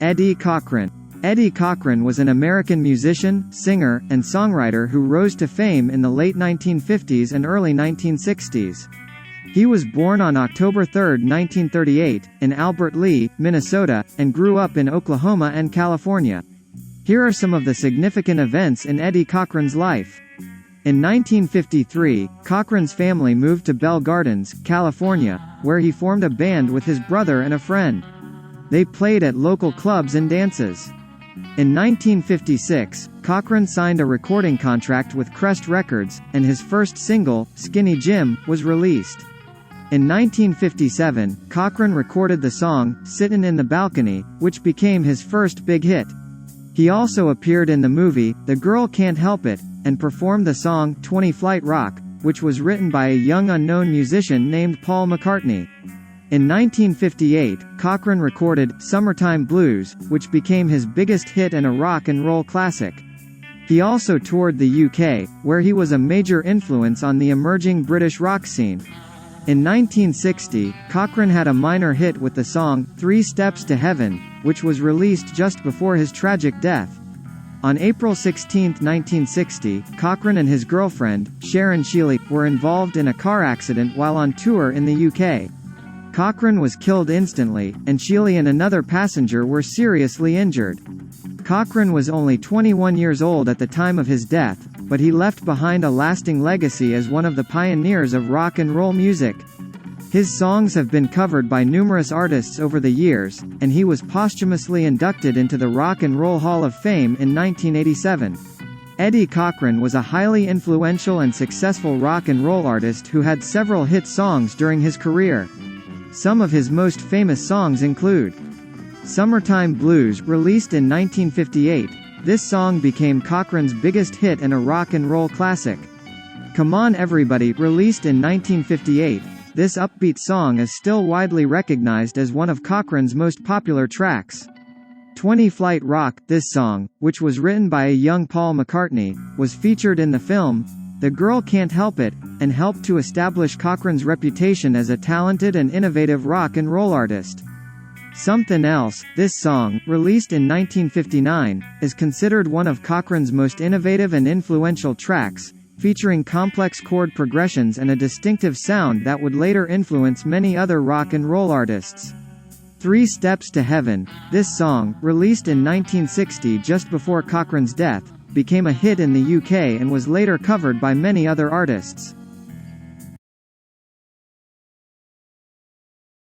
Eddie Cochran. Eddie Cochran was an American musician, singer, and songwriter who rose to fame in the late 1950s and early 1960s. He was born on October 3, 1938, in Albert Lea, Minnesota, and grew up in Oklahoma and California. Here are some of the significant events in Eddie Cochran's life. In 1953, Cochran's family moved to Bell Gardens, California, where he formed a band with his brother and a friend. They played at local clubs and dances. In 1956, Cochran signed a recording contract with Crest Records, and his first single, Skinny Jim, was released. In 1957, Cochran recorded the song, Sittin' in the Balcony, which became his first big hit. He also appeared in the movie, The Girl Can't Help It, and performed the song, 20 Flight Rock, which was written by a young unknown musician named Paul McCartney. In 1958, Cochran recorded Summertime Blues, which became his biggest hit and a rock and roll classic. He also toured the UK, where he was a major influence on the emerging British rock scene. In 1960, Cochran had a minor hit with the song, 3 Steps to Heaven, which was released just before his tragic death. On April 16, 1960, Cochran and his girlfriend, Sharon Sheely, were involved in a car accident while on tour in the UK. Cochran was killed instantly, and Sheely and another passenger were seriously injured. Cochran was only 21 years old at the time of his death, but he left behind a lasting legacy as one of the pioneers of rock and roll music. His songs have been covered by numerous artists over the years, and he was posthumously inducted into the Rock and Roll Hall of Fame in 1987. Eddie Cochran was a highly influential and successful rock and roll artist who had several hit songs during his career. Some of his most famous songs include Summertime Blues, released in 1958. This song became Cochran's biggest hit and a rock and roll classic. Come On Everybody, released in 1958. This upbeat song is still widely recognized as one of Cochran's most popular tracks. 20 Flight Rock, this song, which was written by a young Paul McCartney, was featured in the film The Girl Can't Help It, and helped to establish Cochran's reputation as a talented and innovative rock and roll artist. Something Else, this song, released in 1959, is considered one of Cochran's most innovative and influential tracks, featuring complex chord progressions and a distinctive sound that would later influence many other rock and roll artists. 3 Steps to Heaven, this song, released in 1960 just before Cochran's death, became a hit in the UK and was later covered by many other artists.